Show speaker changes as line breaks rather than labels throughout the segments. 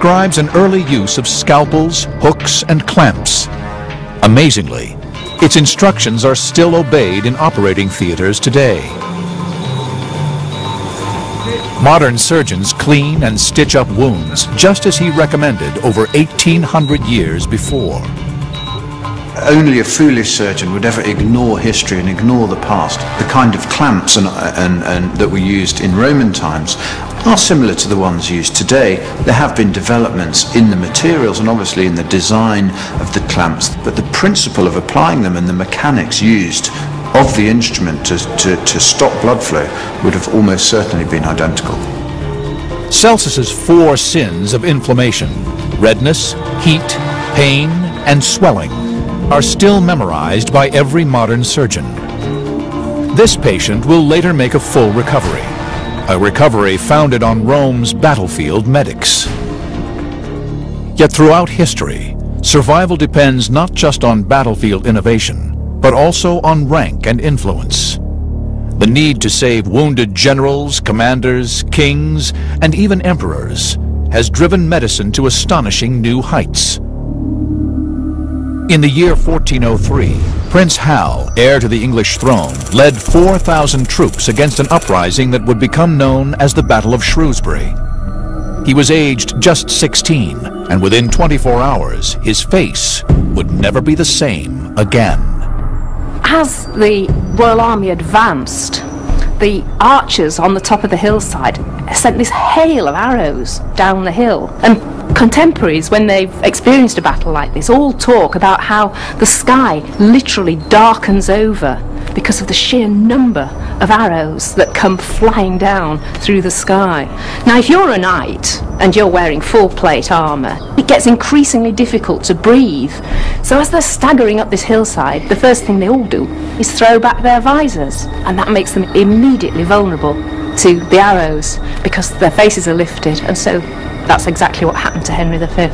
describes an early use of scalpels, hooks, and clamps. Amazingly, its instructions are still obeyed in operating theaters today. Modern surgeons clean and stitch up wounds just as he recommended over 1,800 years before.
Only a foolish surgeon would ever ignore history and ignore the past. The kind of clamps and that were used in Roman times are similar to the ones used today. There have been developments in the materials and obviously in the design of the clamps, but the principle of applying them and the mechanics used of the instrument to stop blood flow would have almost certainly been identical.
Celsus's 4 sins of inflammation, redness, heat, pain, and swelling, are still memorized by every modern surgeon. This patient will later make a full recovery, a recovery founded on Rome's battlefield medics. Yet throughout history, survival depends not just on battlefield innovation, but also on rank and influence. The need to save wounded generals, commanders, kings, and even emperors has driven medicine to astonishing new heights. In the year 1403, Prince Hal, heir to the English throne, led 4,000 troops against an uprising that would become known as the Battle of Shrewsbury. He was aged just 16, and within 24 hours, his face would never be the same again.
As the Royal Army advanced, the archers on the top of the hillside sent this hail of arrows down the hill. And contemporaries, when they've experienced a battle like this, all talk about how the sky literally darkens over because of the sheer number of arrows that come flying down through the sky. Now, if you're a knight and you're wearing full plate armour, it gets increasingly difficult to breathe. So as they're staggering up this hillside, the first thing they all do is throw back their visors, and that makes them immediately vulnerable to the arrows because their faces are lifted, and so that's exactly what happened to Henry V.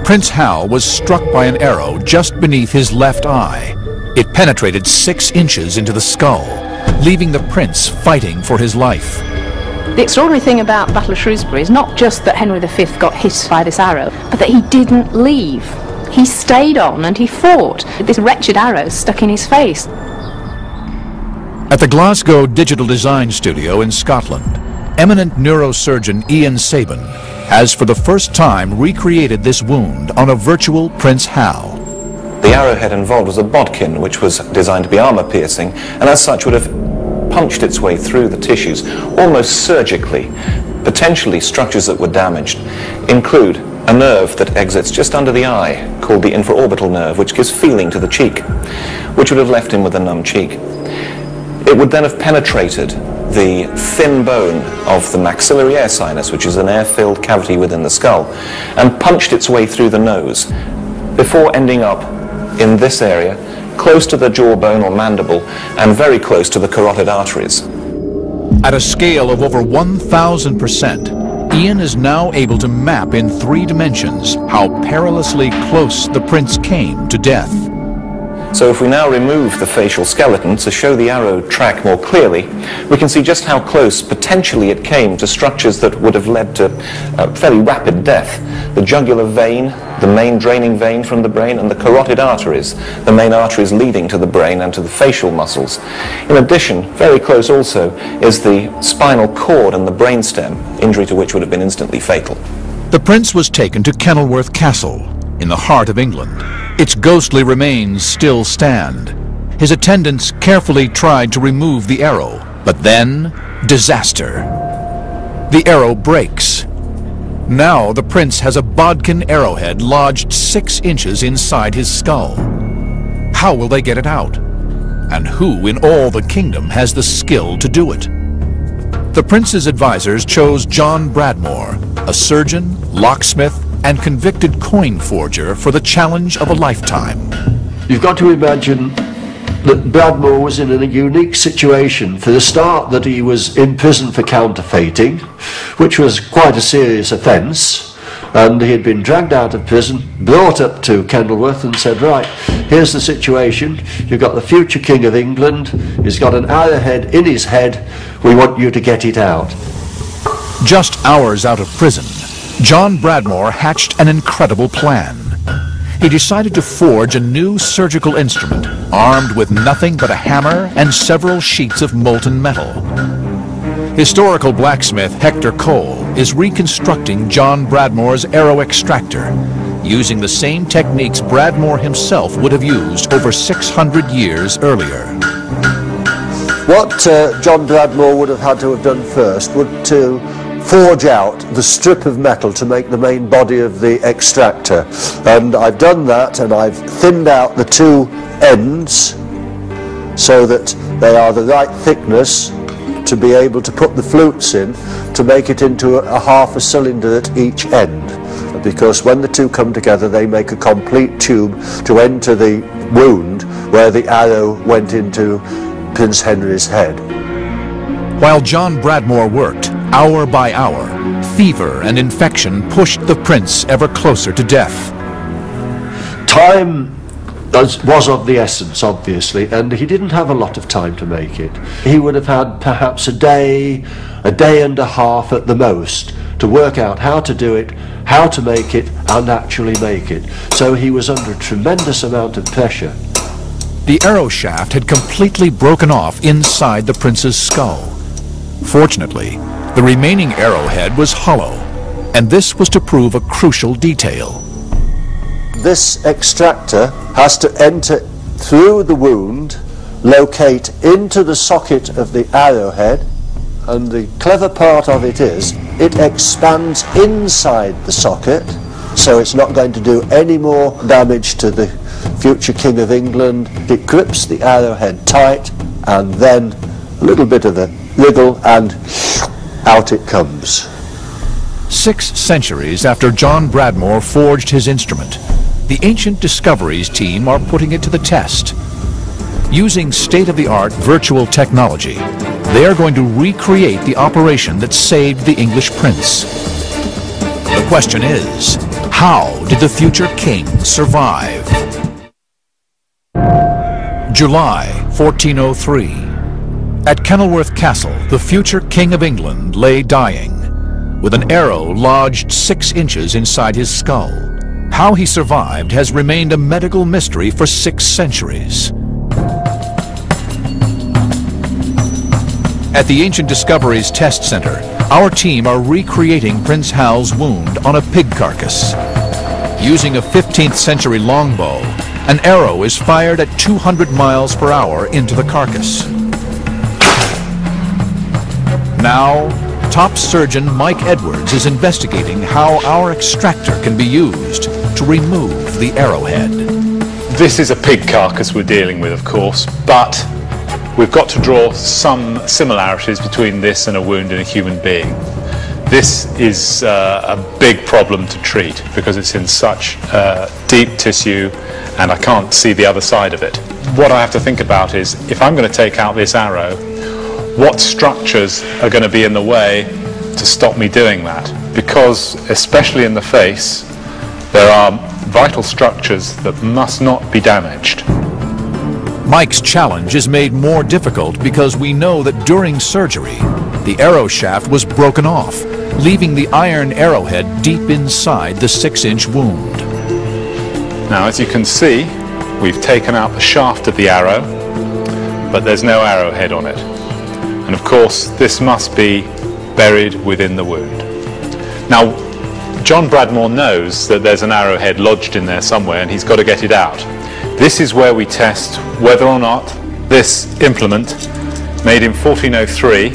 Prince Hal was struck by an arrow just beneath his left eye. It penetrated 6 inches into the skull, leaving the prince fighting for his life.
The extraordinary thing about the Battle of Shrewsbury is not just that Henry V got hit by this arrow, but that he didn't leave. He stayed on and he fought. This wretched arrow stuck in his face.
At the Glasgow Digital Design Studio in Scotland, eminent neurosurgeon Ian Sabin has for the first time recreated this wound on a virtual Prince Hal.
The arrowhead involved was a bodkin, which was designed to be armor-piercing, and as such would have punched its way through the tissues almost surgically. Potentially structures that were damaged include a nerve that exits just under the eye, called the infraorbital nerve, which gives feeling to the cheek, which would have left him with a numb cheek. It would then have penetrated the thin bone of the maxillary air sinus, which is an air-filled cavity within the skull, and punched its way through the nose, before ending up in this area, close to the jawbone or mandible, and very close to the carotid arteries.
At a scale of over 1,000%, Ian is now able to map in 3 dimensions how perilously close the prince came to death.
So if we now remove the facial skeleton to show the arrow track more clearly, we can see just how close potentially it came to structures that would have led to fairly rapid death. The jugular vein, the main draining vein from the brain, and the carotid arteries, the main arteries leading to the brain and to the facial muscles. In addition, very close also is the spinal cord and the brainstem, injury to which would have been instantly fatal.
The prince was taken to Kenilworth Castle, in the heart of England. Its ghostly remains still stand. His attendants carefully tried to remove the arrow, but then, disaster. The arrow breaks. Now the prince has a bodkin arrowhead lodged 6 inches inside his skull. How will they get it out? And who in all the kingdom has the skill to do it? The prince's advisors chose John Bradmore, a surgeon, locksmith, and convicted coin forger, for the challenge of a lifetime.
You've got to imagine that Bradmore was in a unique situation. For the start, that he was in prison for counterfeiting, which was quite a serious offence, and he had been dragged out of prison, brought up to Kenilworth and said, right, here's the situation, you've got the future King of England, he's got an arrowhead in his head, we want you to get it out.
Just hours out of prison, John Bradmore hatched an incredible plan. He decided to forge a new surgical instrument armed with nothing but a hammer and several sheets of molten metal. Historical blacksmith Hector Cole is reconstructing John Bradmore's arrow extractor, using the same techniques Bradmore himself would have used over 600 years earlier.
What John Bradmore would have had to have done first would to forge out the strip of metal to make the main body of the extractor, and I've done that, and I've thinned out the two ends so that they are the right thickness to be able to put the flutes in to make it into a half a cylinder at each end, because when the two come together they make a complete tube to enter the wound where the arrow went into Prince Henry's head.
While John Bradmore worked, hour by hour, fever and infection pushed the prince ever closer to death.
Time was of the essence, obviously, and he didn't have a lot of time to make it. He would have had perhaps a day and a half at the most to work out how to do it, how to make it, and actually make it. So he was under a tremendous amount of pressure.
The arrow shaft had completely broken off inside the prince's skull. Fortunately, the remaining arrowhead was hollow, and this was to prove a crucial detail.
This extractor has to enter through the wound, locate into the socket of the arrowhead, and the clever part of it is it expands inside the socket, so it's not going to do any more damage to the future King of England. It grips the arrowhead tight, and then a little bit of a wriggle and out it comes.
6 centuries after John Bradmore forged his instrument, the Ancient Discoveries team are putting it to the test. Using state-of-the-art virtual technology, they are going to recreate the operation that saved the English prince. The question is, how did the future king survive? July 1403. At Kenilworth Castle, the future King of England lay dying, with an arrow lodged 6 inches inside his skull. How he survived has remained a medical mystery for 6 centuries. At the Ancient Discoveries Test Center, our team are recreating Prince Hal's wound on a pig carcass. Using a 15th century longbow, an arrow is fired at 200 miles per hour into the carcass. Now, top surgeon Mike Edwards is investigating how our extractor can be used to remove the arrowhead.
This is a pig carcass we're dealing with, of course, but we've got to draw some similarities between this and a wound in a human being. This is a big problem to treat because it's in such deep tissue and I can't see the other side of it. What I have to think about is, if I'm going to take out this arrow, what structures are going to be in the way to stop me doing that? Because, especially in the face, there are vital structures that must not be damaged.
Mike's challenge is made more difficult because we know that during surgery, the arrow shaft was broken off, leaving the iron arrowhead deep inside the 6-inch wound.
Now, as you can see, we've taken out the shaft of the arrow, but there's no arrowhead on it. And of course, this must be buried within the wound. Now, John Bradmore knows that there's an arrowhead lodged in there somewhere and he's got to get it out. This is where we test whether or not this implement, made in 1403,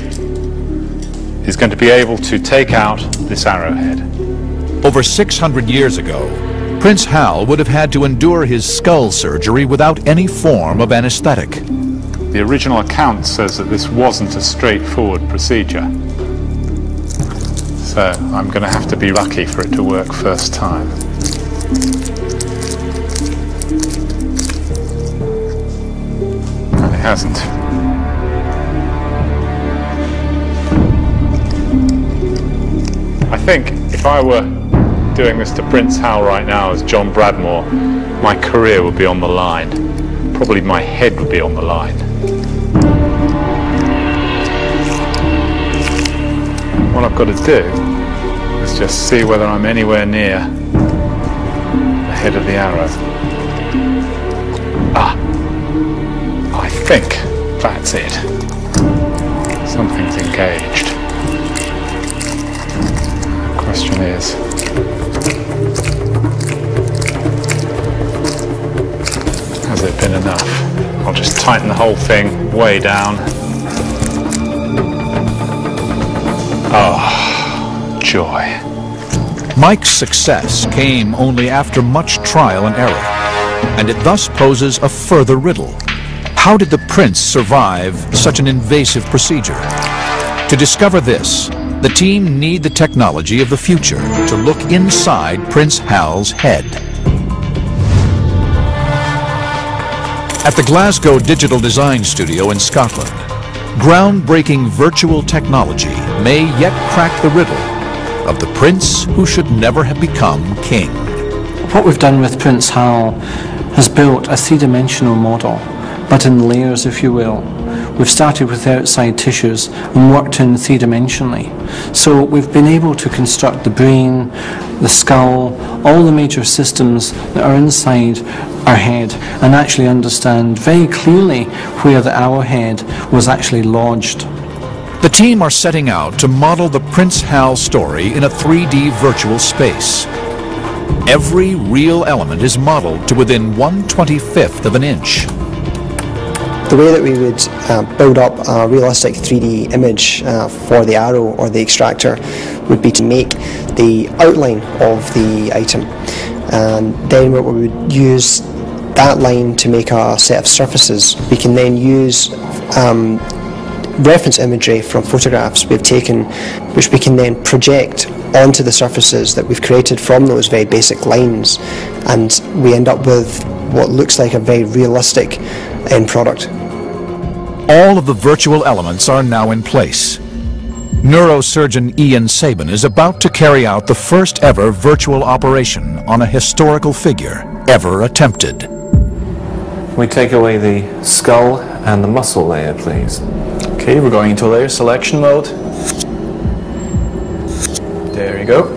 is going to be able to take out this arrowhead.
Over 600 years ago, Prince Hal would have had to endure his skull surgery without any form of anesthetic.
The original account says that this wasn't a straightforward procedure. So I'm going to have to be lucky for it to work first time. And it hasn't. I think if I were doing this to Prince Hal right now as John Bradmore, my career would be on the line. Probably my head would be on the line. What I've got to do Let's just see whether I'm anywhere near the head of the arrow. Ah, I think that's it. Something's engaged. The question is, has it been enough? I'll just tighten the whole thing way down. Oh, joy.
Mike's success came only after much trial and error, and it thus poses a further riddle. How did the prince survive such an invasive procedure? To discover this, the team need the technology of the future to look inside Prince Hal's head. At the Glasgow Digital Design Studio in Scotland, groundbreaking virtual technology may yet crack the riddle of the prince who should never have become king.
What we've done with Prince Hal has built a three-dimensional model, but in layers, if you will. We've started with outside tissues and worked in three-dimensionally. So we've been able to construct the brain, the skull, all the major systems that are inside our head, and actually understand very clearly where the arrowhead was actually lodged.
The team are setting out to model the Prince Hal story in a 3D virtual space. Every real element is modeled to within 1/25th of an inch.
The way that we would build up a realistic 3D image for the arrow or the extractor would be to make the outline of the item, and then we would use that line to make a set of surfaces. We can then use reference imagery from photographs we've taken, which we can then project onto the surfaces that we've created from those very basic lines, and we end up with what looks like a very realistic end product.
All of the virtual elements are now in place. Neurosurgeon Ian Sabin is about to carry out the first ever virtual operation on a historical figure ever attempted.
We take away the skull and the muscle layer, please.
Okay, we're going into layer selection mode. There you go.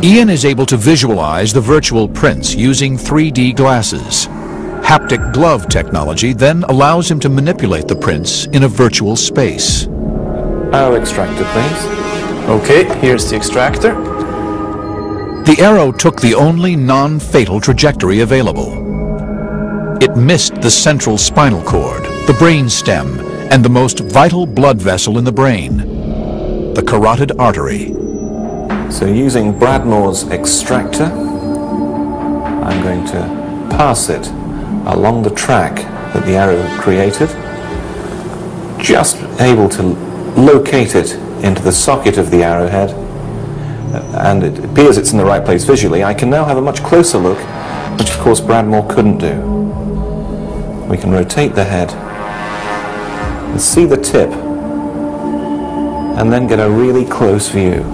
Ian is able to visualize the virtual prince using 3D glasses. Haptic glove technology then allows him to manipulate the prince in a virtual space.
Arrow extractor, please.
Okay, here's the extractor.
The arrow took the only non-fatal trajectory available. It missed the central spinal cord, the brain stem, and the most vital blood vessel in the brain, the carotid artery.
So using Bradmore's extractor, I'm going to pass it along the track that the arrow created, just able to locate it into the socket of the arrowhead, and it appears it's in the right place visually. I can now have a much closer look, which of course Bradmore couldn't do. We can rotate the head and see the tip, and then get a really close view.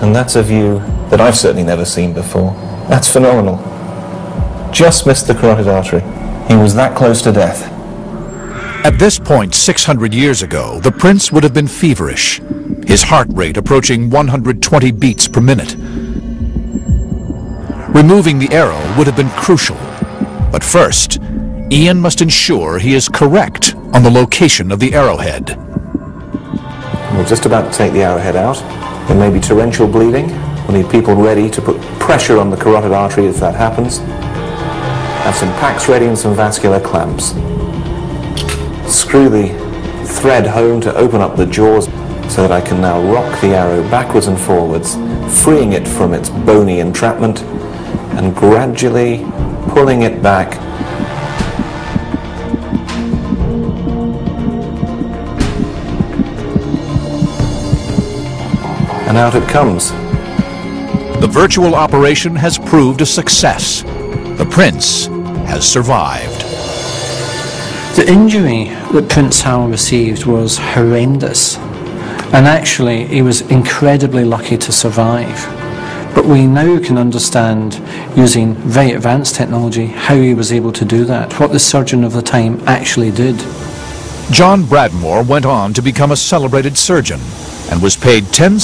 And that's a view that I've certainly never seen before. That's phenomenal. Just missed the carotid artery. He was that close to death.
At this point, 600 years ago, the prince would have been feverish, his heart rate approaching 120 beats per minute. Removing the arrow would have been crucial. But first, Ian must ensure he is correct on the location of the arrowhead.
We're just about to take the arrowhead out. There may be torrential bleeding. We'll need people ready to put pressure on the carotid artery if that happens. Have some packs ready and some vascular clamps. Screw the thread home to open up the jaws so that I can now rock the arrow backwards and forwards, freeing it from its bony entrapment and gradually pulling it back. And out it comes.
The virtual operation has proved a success. The prince has survived.
The injury that Prince Hal received was horrendous, and actually he was incredibly lucky to survive. But we now can understand, using very advanced technology, how he was able to do that, what the surgeon of the time actually did.
John Bradmore went on to become a celebrated surgeon, and was paid 10